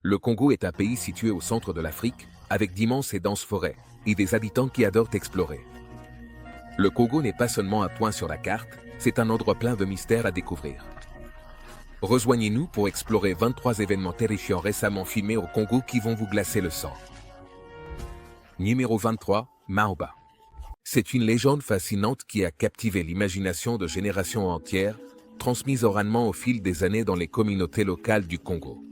Le Congo est un pays situé au centre de l'Afrique, avec d'immenses et denses forêts, et des habitants qui adorent explorer. Le Congo n'est pas seulement un point sur la carte, c'est un endroit plein de mystères à découvrir. Rejoignez-nous pour explorer 23 événements terrifiants récemment filmés au Congo qui vont vous glacer le sang. Numéro 23, Maomba. C'est une légende fascinante qui a captivé l'imagination de générations entières, transmise oralement au fil des années dans les communautés locales du Congo.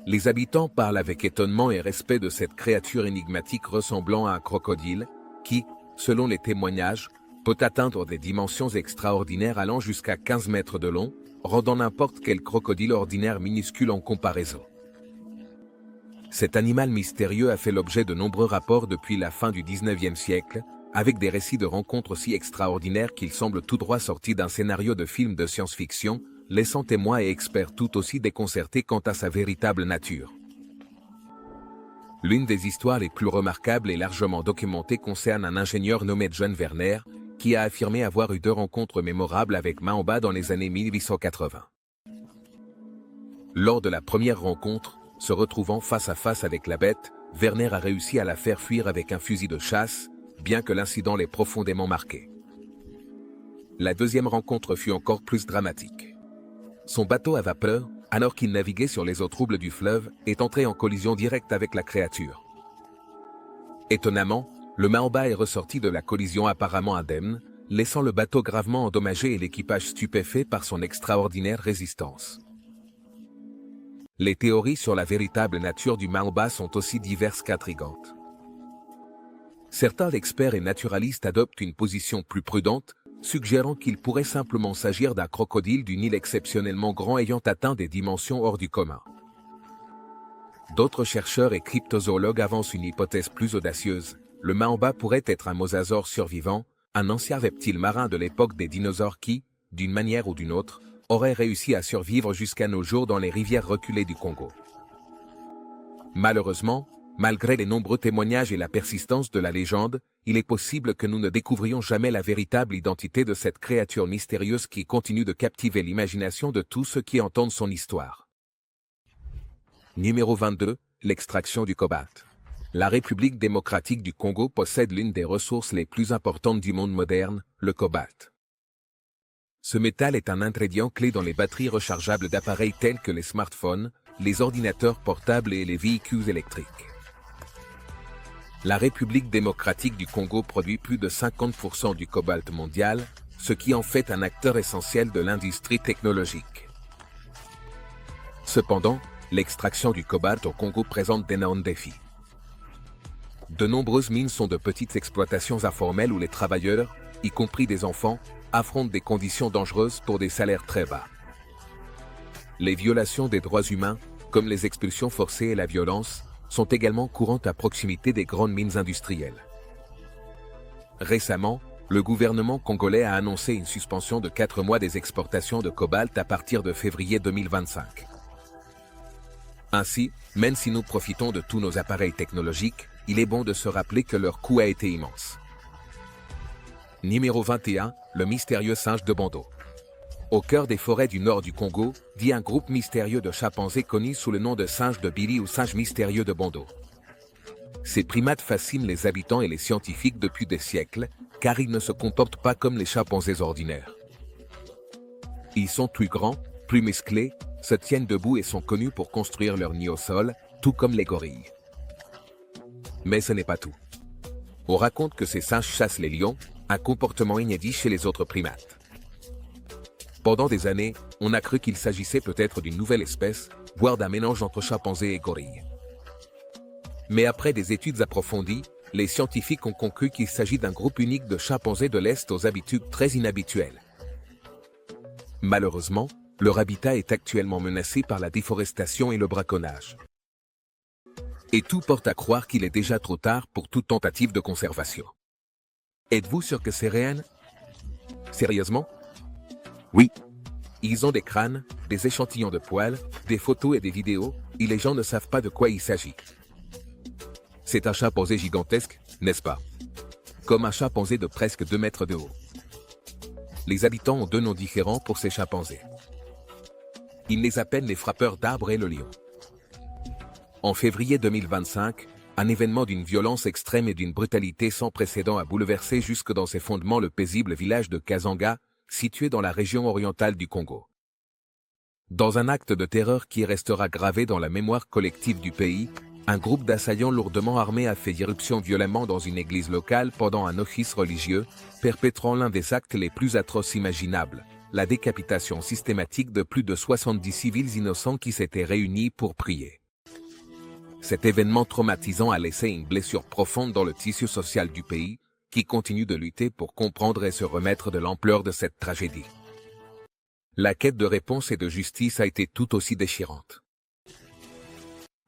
Les habitants parlent avec étonnement et respect de cette créature énigmatique ressemblant à un crocodile, qui, selon les témoignages, peut atteindre des dimensions extraordinaires allant jusqu'à 15 mètres de long, rendant n'importe quel crocodile ordinaire minuscule en comparaison. Cet animal mystérieux a fait l'objet de nombreux rapports depuis la fin du 19e siècle, avec des récits de rencontres si extraordinaires qu'ils semblent tout droit sortis d'un scénario de film de science-fiction, laissant témoins et experts tout aussi déconcertés quant à sa véritable nature. L'une des histoires les plus remarquables et largement documentées concerne un ingénieur nommé John Werner, qui a affirmé avoir eu 2 rencontres mémorables avec Maomba dans les années 1880. Lors de la première rencontre, se retrouvant face à face avec la bête, Werner a réussi à la faire fuir avec un fusil de chasse, bien que l'incident l'ait profondément marqué. La deuxième rencontre fut encore plus dramatique. Son bateau à vapeur, alors qu'il naviguait sur les eaux troubles du fleuve, est entré en collision directe avec la créature. Étonnamment, le Maomba est ressorti de la collision apparemment indemne, laissant le bateau gravement endommagé et l'équipage stupéfait par son extraordinaire résistance. Les théories sur la véritable nature du Maomba sont aussi diverses qu'intrigantes. Certains experts et naturalistes adoptent une position plus prudente, suggérant qu'il pourrait simplement s'agir d'un crocodile d'une île exceptionnellement grand ayant atteint des dimensions hors du commun. D'autres chercheurs et cryptozoologues avancent une hypothèse plus audacieuse. Le Maomba pourrait être un mosasaure survivant, un ancien reptile marin de l'époque des dinosaures qui, d'une manière ou d'une autre, aurait réussi à survivre jusqu'à nos jours dans les rivières reculées du Congo. Malheureusement, malgré les nombreux témoignages et la persistance de la légende, il est possible que nous ne découvrions jamais la véritable identité de cette créature mystérieuse qui continue de captiver l'imagination de tous ceux qui entendent son histoire. Numéro 22, l'extraction du cobalt. La République démocratique du Congo possède l'une des ressources les plus importantes du monde moderne, le cobalt. Ce métal est un ingrédient clé dans les batteries rechargeables d'appareils tels que les smartphones, les ordinateurs portables et les véhicules électriques. La République démocratique du Congo produit plus de 50% du cobalt mondial, ce qui en fait un acteur essentiel de l'industrie technologique. Cependant, l'extraction du cobalt au Congo présente d'énormes défis. De nombreuses mines sont de petites exploitations informelles où les travailleurs, y compris des enfants, affrontent des conditions dangereuses pour des salaires très bas. Les violations des droits humains, comme les expulsions forcées et la violence, sont également courantes à proximité des grandes mines industrielles. Récemment, le gouvernement congolais a annoncé une suspension de 4 mois des exportations de cobalt à partir de février 2025. Ainsi, même si nous profitons de tous nos appareils technologiques, il est bon de se rappeler que leur coût a été immense. Numéro 21, le mystérieux singe de Bondo. Au cœur des forêts du nord du Congo, vit un groupe mystérieux de chimpanzés connus sous le nom de singe de Billy ou singe mystérieux de Bondo. Ces primates fascinent les habitants et les scientifiques depuis des siècles, car ils ne se comportent pas comme les chimpanzés ordinaires. Ils sont plus grands, plus musclés, se tiennent debout et sont connus pour construire leur nid au sol, tout comme les gorilles. Mais ce n'est pas tout. On raconte que ces singes chassent les lions, un comportement inédit chez les autres primates. Pendant des années, on a cru qu'il s'agissait peut-être d'une nouvelle espèce, voire d'un mélange entre chimpanzés et gorilles. Mais après des études approfondies, les scientifiques ont conclu qu'il s'agit d'un groupe unique de chimpanzés de l'Est aux habitudes très inhabituelles. Malheureusement, leur habitat est actuellement menacé par la déforestation et le braconnage. Et tout porte à croire qu'il est déjà trop tard pour toute tentative de conservation. Êtes-vous sûr que c'est réel? Sérieusement? Oui. Ils ont des crânes, des échantillons de poils, des photos et des vidéos, et les gens ne savent pas de quoi il s'agit. C'est un chimpanzé gigantesque, n'est-ce pas? Comme un chimpanzé de presque 2 mètres de haut. Les habitants ont 2 noms différents pour ces chimpanzés. Ils les appellent les frappeurs d'arbres et le lion. En février 2025, un événement d'une violence extrême et d'une brutalité sans précédent a bouleversé jusque dans ses fondements le paisible village de Kazanga, situé dans la région orientale du Congo. Dans un acte de terreur qui restera gravé dans la mémoire collective du pays, un groupe d'assaillants lourdement armés a fait irruption violemment dans une église locale pendant un office religieux, perpétrant l'un des actes les plus atroces imaginables, la décapitation systématique de plus de 70 civils innocents qui s'étaient réunis pour prier. Cet événement traumatisant a laissé une blessure profonde dans le tissu social du pays, qui continue de lutter pour comprendre et se remettre de l'ampleur de cette tragédie. La quête de réponse et de justice a été tout aussi déchirante.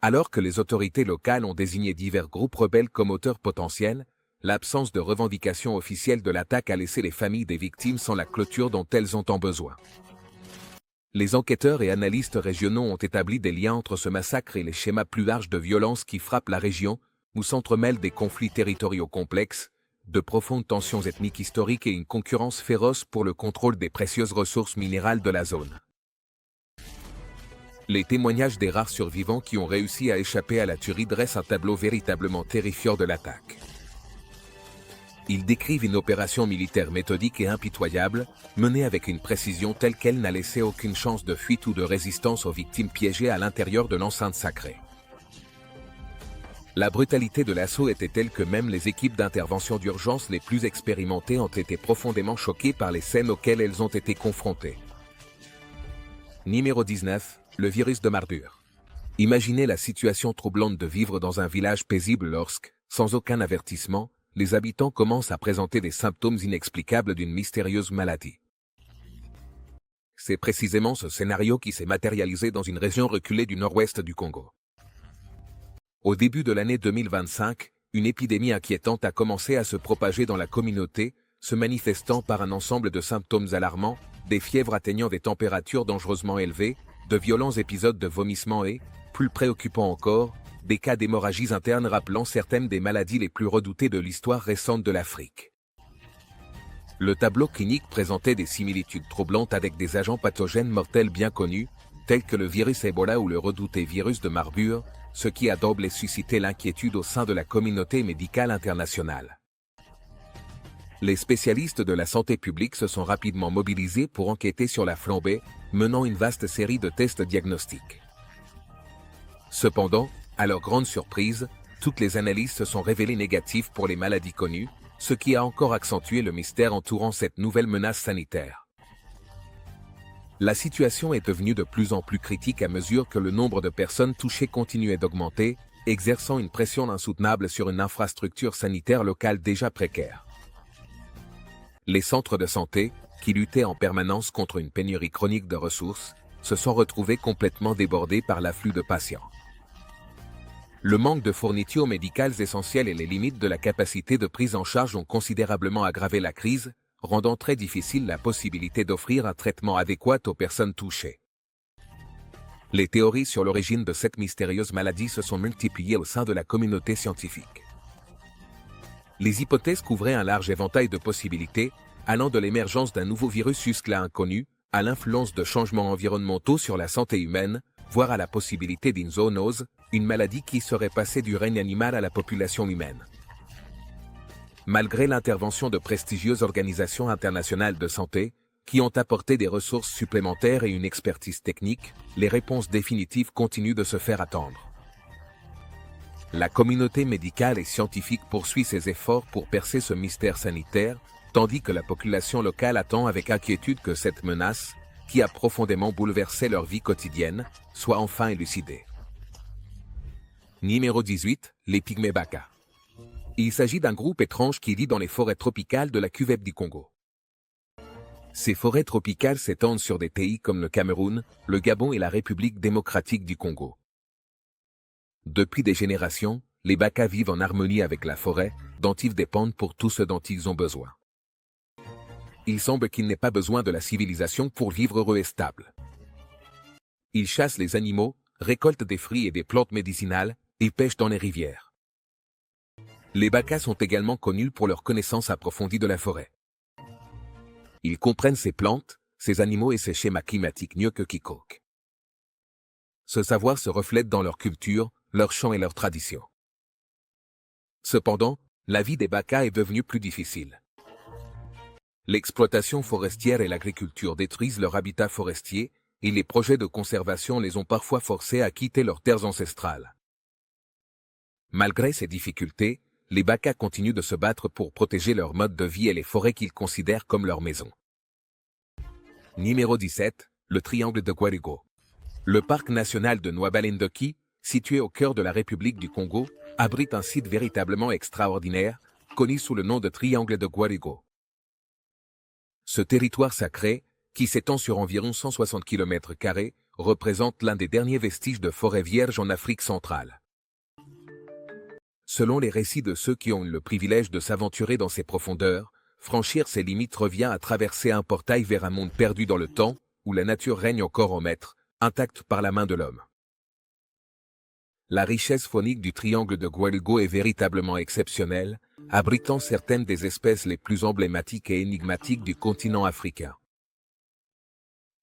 Alors que les autorités locales ont désigné divers groupes rebelles comme auteurs potentiels, l'absence de revendication officielle de l'attaque a laissé les familles des victimes sans la clôture dont elles ont tant besoin. Les enquêteurs et analystes régionaux ont établi des liens entre ce massacre et les schémas plus larges de violence qui frappent la région, où s'entremêlent des conflits territoriaux complexes, de profondes tensions ethniques historiques et une concurrence féroce pour le contrôle des précieuses ressources minérales de la zone. Les témoignages des rares survivants qui ont réussi à échapper à la tuerie dressent un tableau véritablement terrifiant de l'attaque. Ils décrivent une opération militaire méthodique et impitoyable, menée avec une précision telle qu'elle n'a laissé aucune chance de fuite ou de résistance aux victimes piégées à l'intérieur de l'enceinte sacrée. La brutalité de l'assaut était telle que même les équipes d'intervention d'urgence les plus expérimentées ont été profondément choquées par les scènes auxquelles elles ont été confrontées. Numéro 19, le virus de Marburg. Imaginez la situation troublante de vivre dans un village paisible lorsque, sans aucun avertissement, les habitants commencent à présenter des symptômes inexplicables d'une mystérieuse maladie. C'est précisément ce scénario qui s'est matérialisé dans une région reculée du nord-ouest du Congo. Au début de l'année 2025, une épidémie inquiétante a commencé à se propager dans la communauté, se manifestant par un ensemble de symptômes alarmants, des fièvres atteignant des températures dangereusement élevées, de violents épisodes de vomissements et, plus préoccupant encore, des cas d'hémorragies internes rappelant certaines des maladies les plus redoutées de l'histoire récente de l'Afrique. Le tableau clinique présentait des similitudes troublantes avec des agents pathogènes mortels bien connus, tels que le virus Ebola ou le redouté virus de Marburg, ce qui a d'emblée suscité l'inquiétude au sein de la communauté médicale internationale. Les spécialistes de la santé publique se sont rapidement mobilisés pour enquêter sur la flambée, menant une vaste série de tests diagnostiques. Cependant, à leur grande surprise, toutes les analyses se sont révélées négatives pour les maladies connues, ce qui a encore accentué le mystère entourant cette nouvelle menace sanitaire. La situation est devenue de plus en plus critique à mesure que le nombre de personnes touchées continuait d'augmenter, exerçant une pression insoutenable sur une infrastructure sanitaire locale déjà précaire. Les centres de santé, qui luttaient en permanence contre une pénurie chronique de ressources, se sont retrouvés complètement débordés par l'afflux de patients. Le manque de fournitures médicales essentielles et les limites de la capacité de prise en charge ont considérablement aggravé la crise, rendant très difficile la possibilité d'offrir un traitement adéquat aux personnes touchées. Les théories sur l'origine de cette mystérieuse maladie se sont multipliées au sein de la communauté scientifique. Les hypothèses couvraient un large éventail de possibilités, allant de l'émergence d'un nouveau virus jusque-là inconnu, à l'influence de changements environnementaux sur la santé humaine, voire à la possibilité d'une zoonose, une maladie qui serait passée du règne animal à la population humaine. Malgré l'intervention de prestigieuses organisations internationales de santé, qui ont apporté des ressources supplémentaires et une expertise technique, les réponses définitives continuent de se faire attendre. La communauté médicale et scientifique poursuit ses efforts pour percer ce mystère sanitaire, tandis que la population locale attend avec inquiétude que cette menace, qui a profondément bouleversé leur vie quotidienne, soit enfin élucidée. Numéro 18, les pygmées Baka. Il s'agit d'un groupe étrange qui vit dans les forêts tropicales de la cuvette du Congo. Ces forêts tropicales s'étendent sur des pays comme le Cameroun, le Gabon et la République démocratique du Congo. Depuis des générations, les Baka vivent en harmonie avec la forêt, dont ils dépendent pour tout ce dont ils ont besoin. Il semble qu'il n'ait pas besoin de la civilisation pour vivre heureux et stable. Ils chassent les animaux, récoltent des fruits et des plantes médicinales, et pêchent dans les rivières. Les Baka sont également connus pour leur connaissance approfondie de la forêt. Ils comprennent ces plantes, ces animaux et ces schémas climatiques mieux que quiconque. Ce savoir se reflète dans leur culture, leurs chants et leurs traditions. Cependant, la vie des Baka est devenue plus difficile. L'exploitation forestière et l'agriculture détruisent leur habitat forestier, et les projets de conservation les ont parfois forcés à quitter leurs terres ancestrales. Malgré ces difficultés, les Baka continuent de se battre pour protéger leur mode de vie et les forêts qu'ils considèrent comme leur maison. Numéro 17, le triangle de Guarigo. Le parc national de Nwabalendoki, situé au cœur de la République du Congo, abrite un site véritablement extraordinaire, connu sous le nom de triangle de Guarigo. Ce territoire sacré, qui s'étend sur environ 160 km², représente l'un des derniers vestiges de forêt vierge en Afrique centrale. Selon les récits de ceux qui ont eu le privilège de s'aventurer dans ces profondeurs, franchir ces limites revient à traverser un portail vers un monde perdu dans le temps, où la nature règne encore en maître, intacte par la main de l'homme. La richesse faunique du triangle de Guarigo est véritablement exceptionnelle, abritant certaines des espèces les plus emblématiques et énigmatiques du continent africain.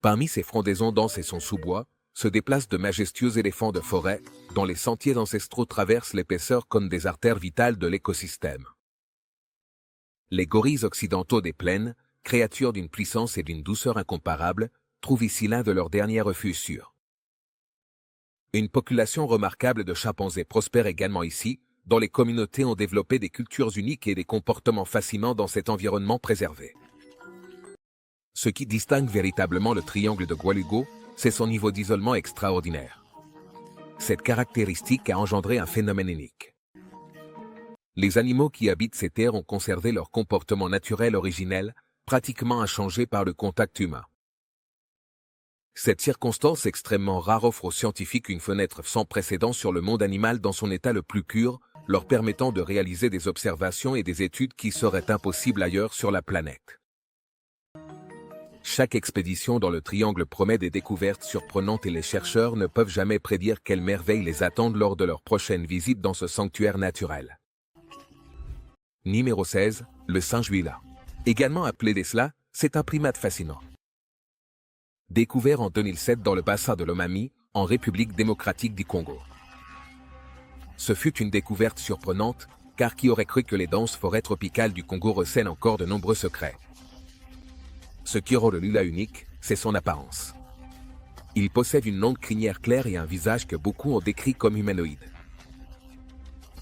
Parmi ces frondaisons denses et son sous-bois, se déplacent de majestueux éléphants de forêt, dont les sentiers ancestraux traversent l'épaisseur comme des artères vitales de l'écosystème. Les gorilles occidentaux des plaines, créatures d'une puissance et d'une douceur incomparables, trouvent ici l'un de leurs derniers refuges sûrs. Une population remarquable de chimpanzés prospère également ici, dont les communautés ont développé des cultures uniques et des comportements fascinants dans cet environnement préservé. Ce qui distingue véritablement le triangle de Guarigo, c'est son niveau d'isolement extraordinaire. Cette caractéristique a engendré un phénomène unique. Les animaux qui habitent ces terres ont conservé leur comportement naturel originel, pratiquement inchangé par le contact humain. Cette circonstance extrêmement rare offre aux scientifiques une fenêtre sans précédent sur le monde animal dans son état le plus pur, leur permettant de réaliser des observations et des études qui seraient impossibles ailleurs sur la planète. Chaque expédition dans le triangle promet des découvertes surprenantes et les chercheurs ne peuvent jamais prédire quelles merveilles les attendent lors de leur prochaine visite dans ce sanctuaire naturel. Numéro 16, le singe huila. Également appelé Desla, c'est un primate fascinant. Découvert en 2007 dans le bassin de l'Omami, en République démocratique du Congo. Ce fut une découverte surprenante, car qui aurait cru que les denses forêts tropicales du Congo recèlent encore de nombreux secrets. Ce qui rend le huila unique, c'est son apparence. Il possède une longue crinière claire et un visage que beaucoup ont décrit comme humanoïde.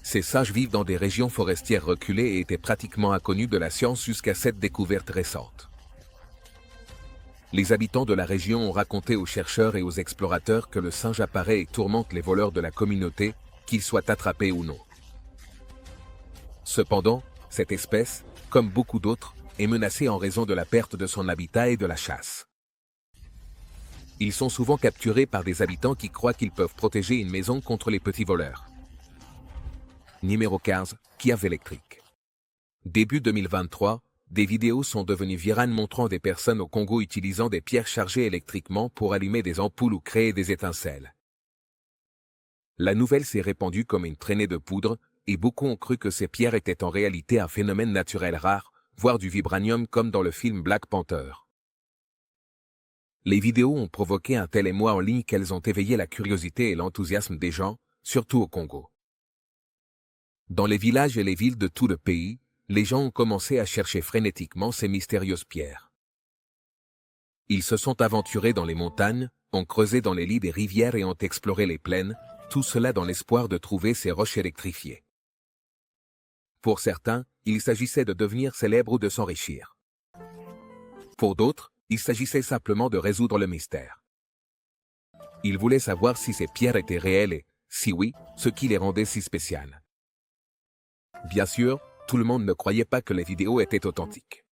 Ces singes vivent dans des régions forestières reculées et étaient pratiquement inconnus de la science jusqu'à cette découverte récente. Les habitants de la région ont raconté aux chercheurs et aux explorateurs que le singe apparaît et tourmente les voleurs de la communauté, qu'ils soient attrapés ou non. Cependant, cette espèce, comme beaucoup d'autres, est menacée en raison de la perte de son habitat et de la chasse. Ils sont souvent capturés par des habitants qui croient qu'ils peuvent protéger une maison contre les petits voleurs. Numéro 15, Kiev électrique. Début 2023, des vidéos sont devenues virales montrant des personnes au Congo utilisant des pierres chargées électriquement pour allumer des ampoules ou créer des étincelles. La nouvelle s'est répandue comme une traînée de poudre, et beaucoup ont cru que ces pierres étaient en réalité un phénomène naturel rare, voire du vibranium comme dans le film Black Panther. Les vidéos ont provoqué un tel émoi en ligne qu'elles ont éveillé la curiosité et l'enthousiasme des gens, surtout au Congo. Dans les villages et les villes de tout le pays, les gens ont commencé à chercher frénétiquement ces mystérieuses pierres. Ils se sont aventurés dans les montagnes, ont creusé dans les lits des rivières et ont exploré les plaines, tout cela dans l'espoir de trouver ces roches électrifiées. Pour certains, il s'agissait de devenir célèbre ou de s'enrichir. Pour d'autres, il s'agissait simplement de résoudre le mystère. Ils voulaient savoir si ces pierres étaient réelles et, si oui, ce qui les rendait si spéciales. Bien sûr, tout le monde ne croyait pas que les vidéos étaient authentiques.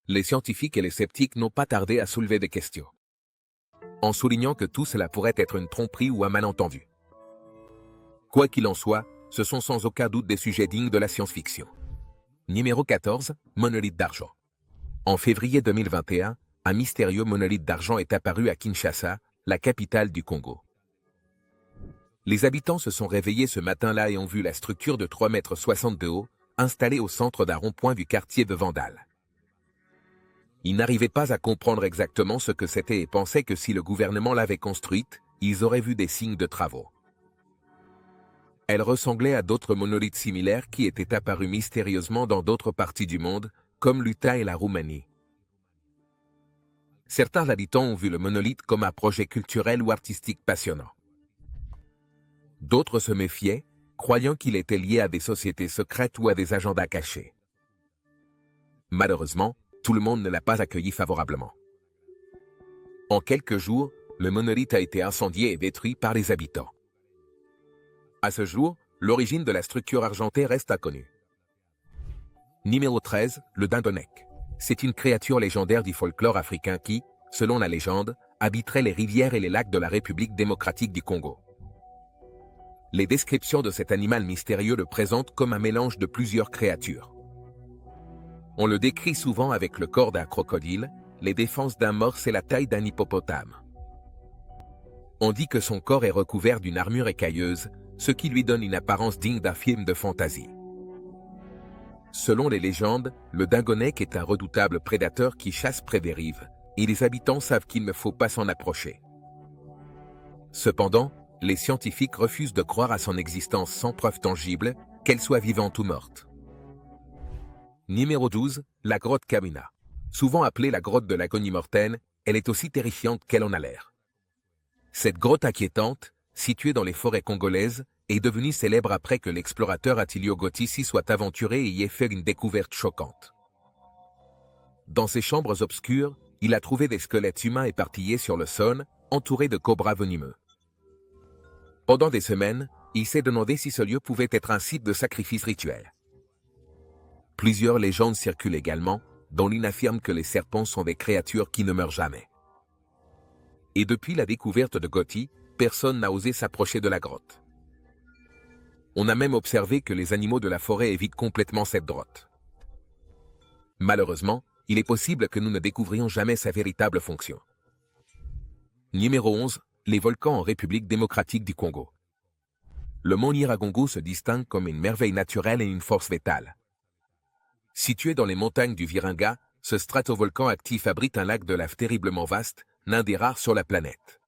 Les scientifiques et les sceptiques n'ont pas tardé à soulever des questions, en soulignant que tout cela pourrait être une tromperie ou un malentendu. Quoi qu'il en soit, ce sont sans aucun doute des sujets dignes de la science-fiction. Numéro 14, monolithe d'argent. En février 2021, un mystérieux monolithe d'argent est apparu à Kinshasa, la capitale du Congo. Les habitants se sont réveillés ce matin-là et ont vu la structure de 3,60 m de haut, installée au centre d'un rond-point du quartier de Vandale. Ils n'arrivaient pas à comprendre exactement ce que c'était et pensaient que si le gouvernement l'avait construite, ils auraient vu des signes de travaux. Elle ressemblait à d'autres monolithes similaires qui étaient apparus mystérieusement dans d'autres parties du monde, comme l'Utah et la Roumanie. Certains habitants ont vu le monolithe comme un projet culturel ou artistique passionnant. D'autres se méfiaient, croyant qu'il était lié à des sociétés secrètes ou à des agendas cachés. Malheureusement, tout le monde ne l'a pas accueilli favorablement. En quelques jours, le monolithe a été incendié et détruit par les habitants. À ce jour, l'origine de la structure argentée reste inconnue. Numéro 13, le Dindonek. C'est une créature légendaire du folklore africain qui, selon la légende, habiterait les rivières et les lacs de la République démocratique du Congo. Les descriptions de cet animal mystérieux le présentent comme un mélange de plusieurs créatures. On le décrit souvent avec le corps d'un crocodile, les défenses d'un morse et la taille d'un hippopotame. On dit que son corps est recouvert d'une armure écailleuse, ce qui lui donne une apparence digne d'un film de fantasy. Selon les légendes, le Dingonek est un redoutable prédateur qui chasse près des rives, et les habitants savent qu'il ne faut pas s'en approcher. Cependant, les scientifiques refusent de croire à son existence sans preuve tangible, qu'elle soit vivante ou morte. Numéro 12, la grotte Kamina. Souvent appelée la grotte de l'agonie mortelle, elle est aussi terrifiante qu'elle en a l'air. Cette grotte inquiétante, située dans les forêts congolaises, est devenue célèbre après que l'explorateur Attilio Gotti s'y soit aventuré et y ait fait une découverte choquante. Dans ces chambres obscures, il a trouvé des squelettes humains éparpillés sur le sol, entourés de cobras venimeux. Pendant des semaines, il s'est demandé si ce lieu pouvait être un site de sacrifice rituel. Plusieurs légendes circulent également, dont l'une affirme que les serpents sont des créatures qui ne meurent jamais. Et depuis la découverte de Gotti, personne n'a osé s'approcher de la grotte. On a même observé que les animaux de la forêt évitent complètement cette grotte. Malheureusement, il est possible que nous ne découvrions jamais sa véritable fonction. Numéro 11, les volcans en République démocratique du Congo. Le mont Nyiragongo se distingue comme une merveille naturelle et une force vitale. Situé dans les montagnes du Virunga, ce stratovolcan actif abrite un lac de lave terriblement vaste, l'un des rares sur la planète.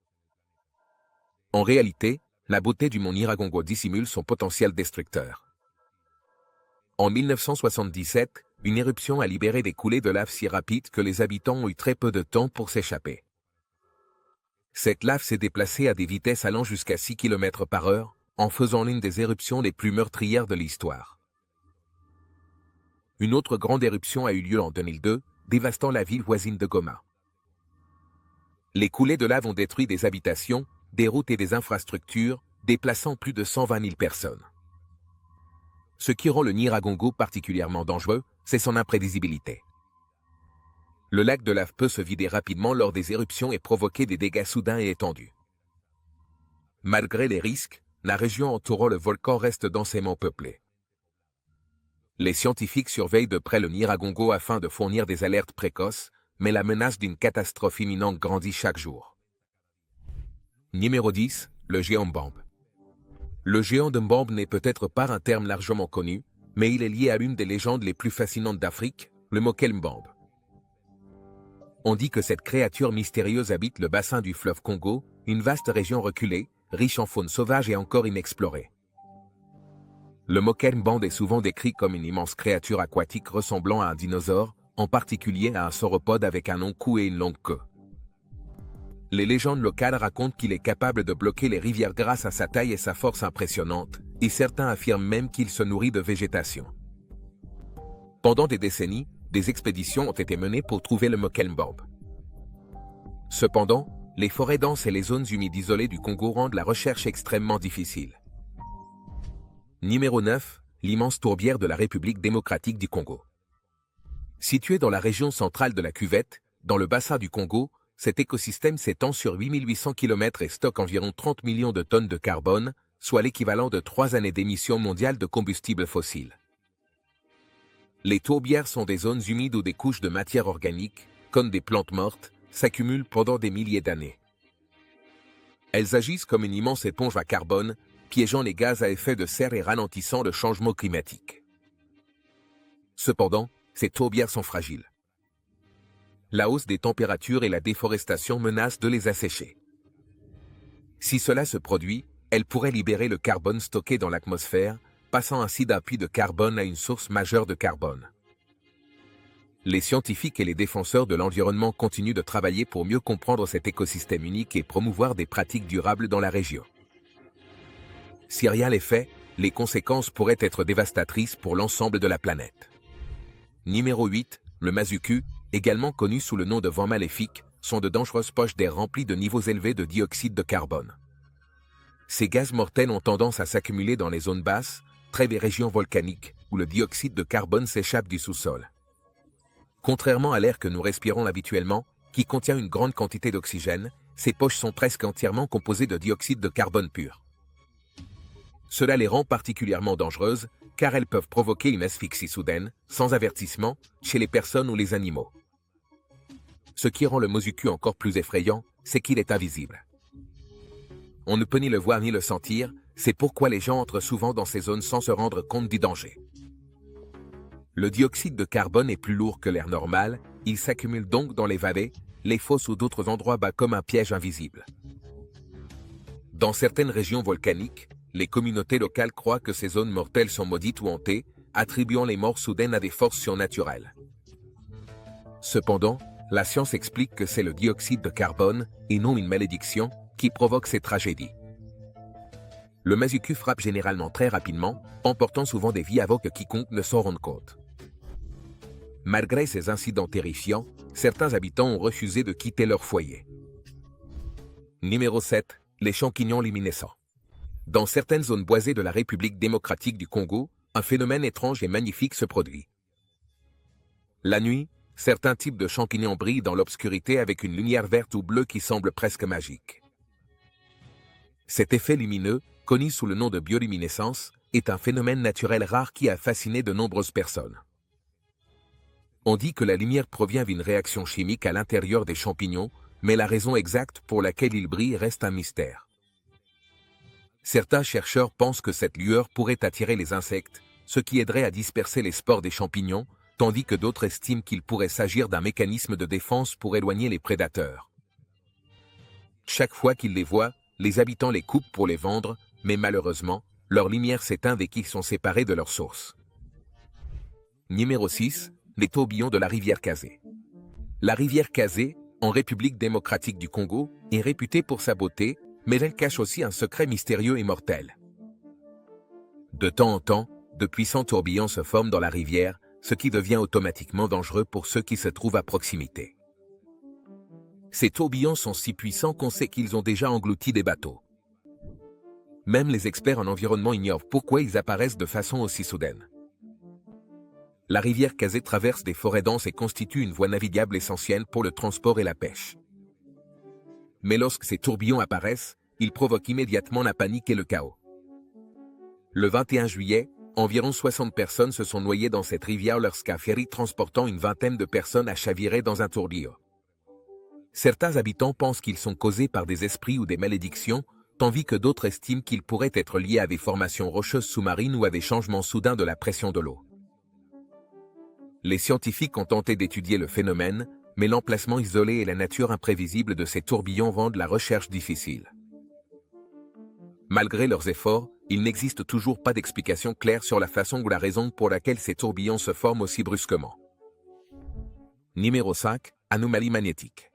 En réalité, la beauté du mont Nyiragongo dissimule son potentiel destructeur. En 1977, une éruption a libéré des coulées de lave si rapides que les habitants ont eu très peu de temps pour s'échapper. Cette lave s'est déplacée à des vitesses allant jusqu'à 6 km/h, en faisant l'une des éruptions les plus meurtrières de l'histoire. Une autre grande éruption a eu lieu en 2002, dévastant la ville voisine de Goma. Les coulées de lave ont détruit des habitations, des routes et des infrastructures, déplaçant plus de 120 000 personnes. Ce qui rend le Nyiragongo particulièrement dangereux, c'est son imprévisibilité. Le lac de lave peut se vider rapidement lors des éruptions et provoquer des dégâts soudains et étendus. Malgré les risques, la région entourant le volcan reste densément peuplée. Les scientifiques surveillent de près le Nyiragongo afin de fournir des alertes précoces, mais la menace d'une catastrophe imminente grandit chaque jour. Numéro 10, le géant Mbambe. Le géant de Mbambe n'est peut-être pas un terme largement connu, mais il est lié à l'une des légendes les plus fascinantes d'Afrique, le Mokel Mbambe. On dit que cette créature mystérieuse habite le bassin du fleuve Congo, une vaste région reculée, riche en faune sauvage et encore inexplorée. Le Mokel Mbambe est souvent décrit comme une immense créature aquatique ressemblant à un dinosaure, en particulier à un sauropode avec un long cou et une longue queue. Les légendes locales racontent qu'il est capable de bloquer les rivières grâce à sa taille et sa force impressionnante, et certains affirment même qu'il se nourrit de végétation. Pendant des décennies, des expéditions ont été menées pour trouver le Mokel Mbambe. Cependant, les forêts denses et les zones humides isolées du Congo rendent la recherche extrêmement difficile. Numéro 9, l'immense tourbière de la République démocratique du Congo. Situé dans la région centrale de la cuvette, dans le bassin du Congo, cet écosystème s'étend sur 8800 km et stocke environ 30 millions de tonnes de carbone, soit l'équivalent de 3 années d'émissions mondiales de combustibles fossiles. Les tourbières sont des zones humides où des couches de matière organique, comme des plantes mortes, s'accumulent pendant des milliers d'années. Elles agissent comme une immense éponge à carbone, piégeant les gaz à effet de serre et ralentissant le changement climatique. Cependant, ces tourbières sont fragiles. La hausse des températures et la déforestation menacent de les assécher. Si cela se produit, elle pourrait libérer le carbone stocké dans l'atmosphère, passant ainsi d'un puits de carbone à une source majeure de carbone. Les scientifiques et les défenseurs de l'environnement continuent de travailler pour mieux comprendre cet écosystème unique et promouvoir des pratiques durables dans la région. Si rien n'est fait, les conséquences pourraient être dévastatrices pour l'ensemble de la planète. Numéro 8, le mazuku, également connu sous le nom de vent maléfique, sont de dangereuses poches d'air remplies de niveaux élevés de dioxyde de carbone. Ces gaz mortels ont tendance à s'accumuler dans les zones basses, très des régions volcaniques, où le dioxyde de carbone s'échappe du sous-sol. Contrairement à l'air que nous respirons habituellement, qui contient une grande quantité d'oxygène, ces poches sont presque entièrement composées de dioxyde de carbone pur. Cela les rend particulièrement dangereuses, car elles peuvent provoquer une asphyxie soudaine, sans avertissement, chez les personnes ou les animaux. Ce qui rend le mazuku encore plus effrayant, c'est qu'il est invisible. On ne peut ni le voir ni le sentir, c'est pourquoi les gens entrent souvent dans ces zones sans se rendre compte du danger. Le dioxyde de carbone est plus lourd que l'air normal, il s'accumule donc dans les vallées, les fosses ou d'autres endroits bas comme un piège invisible. Dans certaines régions volcaniques, les communautés locales croient que ces zones mortelles sont maudites ou hantées, attribuant les morts soudaines à des forces surnaturelles. Cependant, la science explique que c'est le dioxyde de carbone, et non une malédiction, qui provoque ces tragédies. Le mazuku frappe généralement très rapidement, emportant souvent des vies avant que quiconque ne s'en rende compte. Malgré ces incidents terrifiants, certains habitants ont refusé de quitter leur foyer. Numéro 7. Les champignons luminescents. Dans certaines zones boisées de la République démocratique du Congo, un phénomène étrange et magnifique se produit. La nuit, certains types de champignons brillent dans l'obscurité avec une lumière verte ou bleue qui semble presque magique. Cet effet lumineux, connu sous le nom de bioluminescence, est un phénomène naturel rare qui a fasciné de nombreuses personnes. On dit que la lumière provient d'une réaction chimique à l'intérieur des champignons, mais la raison exacte pour laquelle ils brillent reste un mystère. Certains chercheurs pensent que cette lueur pourrait attirer les insectes, ce qui aiderait à disperser les spores des champignons, tandis que d'autres estiment qu'il pourrait s'agir d'un mécanisme de défense pour éloigner les prédateurs. Chaque fois qu'ils les voient, les habitants les coupent pour les vendre, mais malheureusement, leur lumière s'éteint dès qu'ils sont séparés de leur source. Numéro 6. Les tourbillons de la rivière Kazé. La rivière Kazé, en République démocratique du Congo, est réputée pour sa beauté, mais elle cache aussi un secret mystérieux et mortel. De temps en temps, de puissants tourbillons se forment dans la rivière, ce qui devient automatiquement dangereux pour ceux qui se trouvent à proximité. Ces tourbillons sont si puissants qu'on sait qu'ils ont déjà englouti des bateaux. Même les experts en environnement ignorent pourquoi ils apparaissent de façon aussi soudaine. La rivière Kazé traverse des forêts denses et constitue une voie navigable essentielle pour le transport et la pêche. Mais lorsque ces tourbillons apparaissent, ils provoquent immédiatement la panique et le chaos. Le 21 juillet, environ 60 personnes se sont noyées dans cette rivière lorsqu'un ferry transportant une vingtaine de personnes a chaviré dans un tourbillon. Certains habitants pensent qu'ils sont causés par des esprits ou des malédictions, tandis que d'autres estiment qu'ils pourraient être liés à des formations rocheuses sous-marines ou à des changements soudains de la pression de l'eau. Les scientifiques ont tenté d'étudier le phénomène, mais l'emplacement isolé et la nature imprévisible de ces tourbillons rendent la recherche difficile. Malgré leurs efforts, il n'existe toujours pas d'explication claire sur la façon ou la raison pour laquelle ces tourbillons se forment aussi brusquement. Numéro 5. Anomalie magnétique.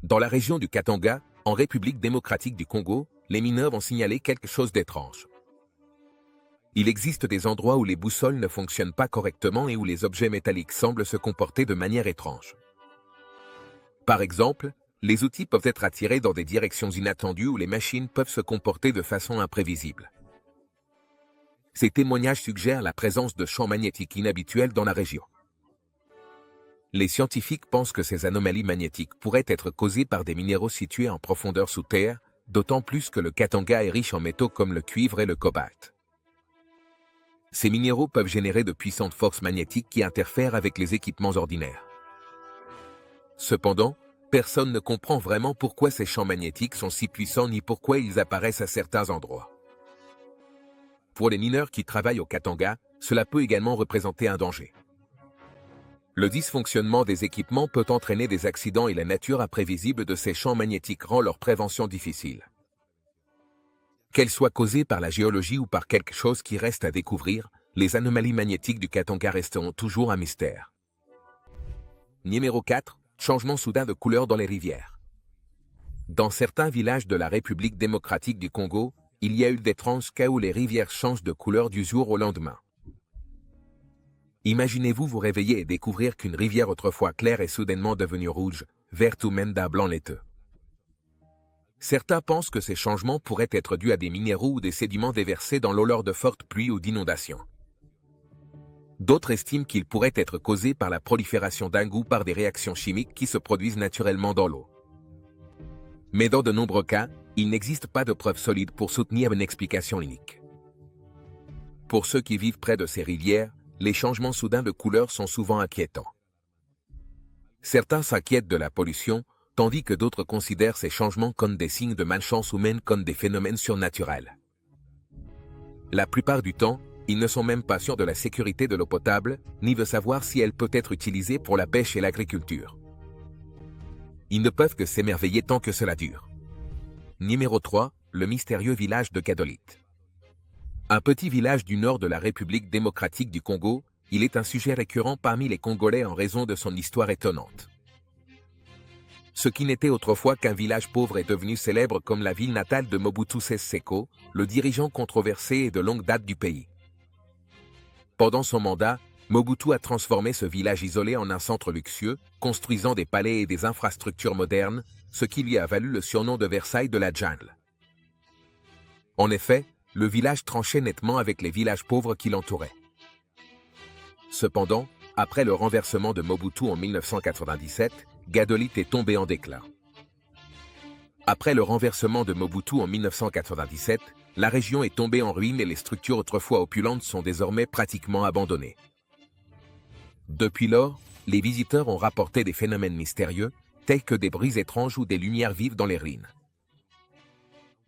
Dans la région du Katanga, en République démocratique du Congo, les mineurs ont signalé quelque chose d'étrange. Il existe des endroits où les boussoles ne fonctionnent pas correctement et où les objets métalliques semblent se comporter de manière étrange. Par exemple, les outils peuvent être attirés dans des directions inattendues ou les machines peuvent se comporter de façon imprévisible. Ces témoignages suggèrent la présence de champs magnétiques inhabituels dans la région. Les scientifiques pensent que ces anomalies magnétiques pourraient être causées par des minéraux situés en profondeur sous terre, d'autant plus que le Katanga est riche en métaux comme le cuivre et le cobalt. Ces minéraux peuvent générer de puissantes forces magnétiques qui interfèrent avec les équipements ordinaires. Cependant, personne ne comprend vraiment pourquoi ces champs magnétiques sont si puissants ni pourquoi ils apparaissent à certains endroits. Pour les mineurs qui travaillent au Katanga, cela peut également représenter un danger. Le dysfonctionnement des équipements peut entraîner des accidents et la nature imprévisible de ces champs magnétiques rend leur prévention difficile. Qu'elles soient causées par la géologie ou par quelque chose qui reste à découvrir, les anomalies magnétiques du Katanga resteront toujours un mystère. Numéro 4. Changement soudain de couleur dans les rivières. Dans certains villages de la République démocratique du Congo, il y a eu d'étranges cas où les rivières changent de couleur du jour au lendemain. Imaginez-vous vous réveiller et découvrir qu'une rivière autrefois claire est soudainement devenue rouge, verte ou même d'un blanc laiteux. Certains pensent que ces changements pourraient être dus à des minéraux ou des sédiments déversés dans l'eau lors de fortes pluies ou d'inondations. D'autres estiment qu'ils pourraient être causés par la prolifération d'algues ou par des réactions chimiques qui se produisent naturellement dans l'eau. Mais dans de nombreux cas, il n'existe pas de preuves solides pour soutenir une explication unique. Pour ceux qui vivent près de ces rivières, les changements soudains de couleur sont souvent inquiétants. Certains s'inquiètent de la pollution, tandis que d'autres considèrent ces changements comme des signes de malchance ou même comme des phénomènes surnaturels. La plupart du temps, ils ne sont même pas sûrs de la sécurité de l'eau potable, ni de savoir si elle peut être utilisée pour la pêche et l'agriculture. Ils ne peuvent que s'émerveiller tant que cela dure. Numéro 3. Le mystérieux village de Gadolit. Un petit village du nord de la République démocratique du Congo, il est un sujet récurrent parmi les Congolais en raison de son histoire étonnante. Ce qui n'était autrefois qu'un village pauvre est devenu célèbre comme la ville natale de Mobutu Sese Seko, le dirigeant controversé et de longue date du pays. Pendant son mandat, Mobutu a transformé ce village isolé en un centre luxueux, construisant des palais et des infrastructures modernes, ce qui lui a valu le surnom de Versailles de la jungle. En effet, le village tranchait nettement avec les villages pauvres qui l'entouraient. Cependant, après le renversement de Mobutu en 1997, Gadolit est tombé en déclin. Après le renversement de Mobutu en 1997, la région est tombée en ruine et les structures autrefois opulentes sont désormais pratiquement abandonnées. Depuis lors, les visiteurs ont rapporté des phénomènes mystérieux, tels que des bruits étranges ou des lumières vives dans les ruines.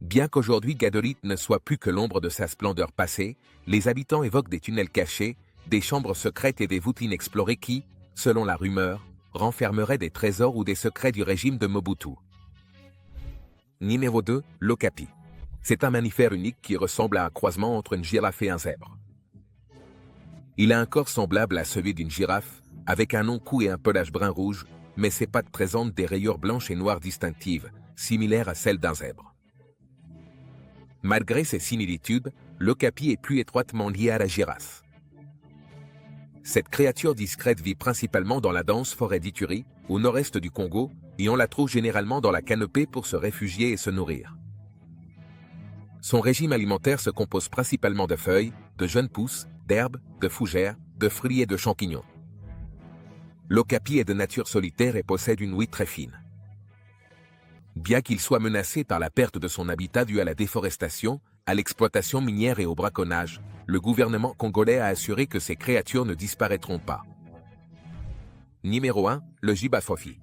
Bien qu'aujourd'hui Gadolit ne soit plus que l'ombre de sa splendeur passée, les habitants évoquent des tunnels cachés, des chambres secrètes et des voûtes inexplorées qui, selon la rumeur, renfermeraient des trésors ou des secrets du régime de Mobutu. Numéro 2. L'okapi. C'est un mammifère unique qui ressemble à un croisement entre une girafe et un zèbre. Il a un corps semblable à celui d'une girafe, avec un long cou et un pelage brun-rouge, mais ses pattes présentent des rayures blanches et noires distinctives, similaires à celles d'un zèbre. Malgré ces similitudes, l'okapi est plus étroitement lié à la girafe. Cette créature discrète vit principalement dans la dense forêt d'Ituri, au nord-est du Congo, et on la trouve généralement dans la canopée pour se réfugier et se nourrir. Son régime alimentaire se compose principalement de feuilles, de jeunes pousses, d'herbes, de fougères, de fruits et de champignons. L'okapi est de nature solitaire et possède une ouïe très fine. Bien qu'il soit menacé par la perte de son habitat due à la déforestation, à l'exploitation minière et au braconnage, le gouvernement congolais a assuré que ces créatures ne disparaîtront pas. Numéro 1. Le Jibafofi.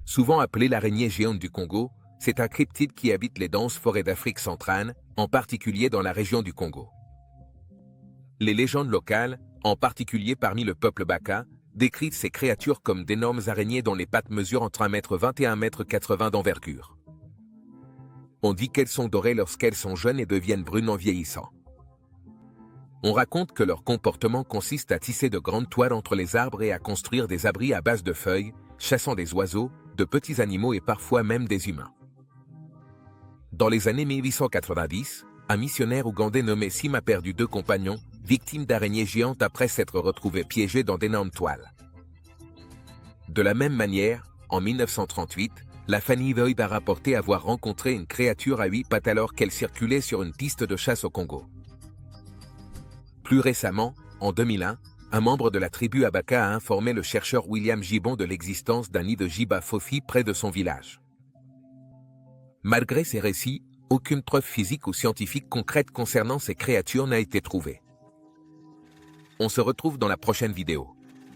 Souvent appelé l'araignée géante du Congo, c'est un cryptide qui habite les denses forêts d'Afrique centrale, en particulier dans la région du Congo. Les légendes locales, en particulier parmi le peuple Baka, décrivent ces créatures comme d'énormes araignées dont les pattes mesurent entre 1,20 m et 1,80 m d'envergure. On dit qu'elles sont dorées lorsqu'elles sont jeunes et deviennent brunes en vieillissant. On raconte que leur comportement consiste à tisser de grandes toiles entre les arbres et à construire des abris à base de feuilles, chassant des oiseaux, de petits animaux et parfois même des humains. Dans les années 1890, un missionnaire ougandais nommé Sim a perdu 2 compagnons, victimes d'araignées géantes après s'être retrouvés piégés dans d'énormes toiles. De la même manière, en 1938, la famille Void a rapporté avoir rencontré une créature à 8 pattes alors qu'elle circulait sur une piste de chasse au Congo. Plus récemment, en 2001, un membre de la tribu Abaka a informé le chercheur William Gibbon de l'existence d'un nid de Jibafofi près de son village. Malgré ces récits, aucune preuve physique ou scientifique concrète concernant ces créatures n'a été trouvée. On se retrouve dans la prochaine vidéo.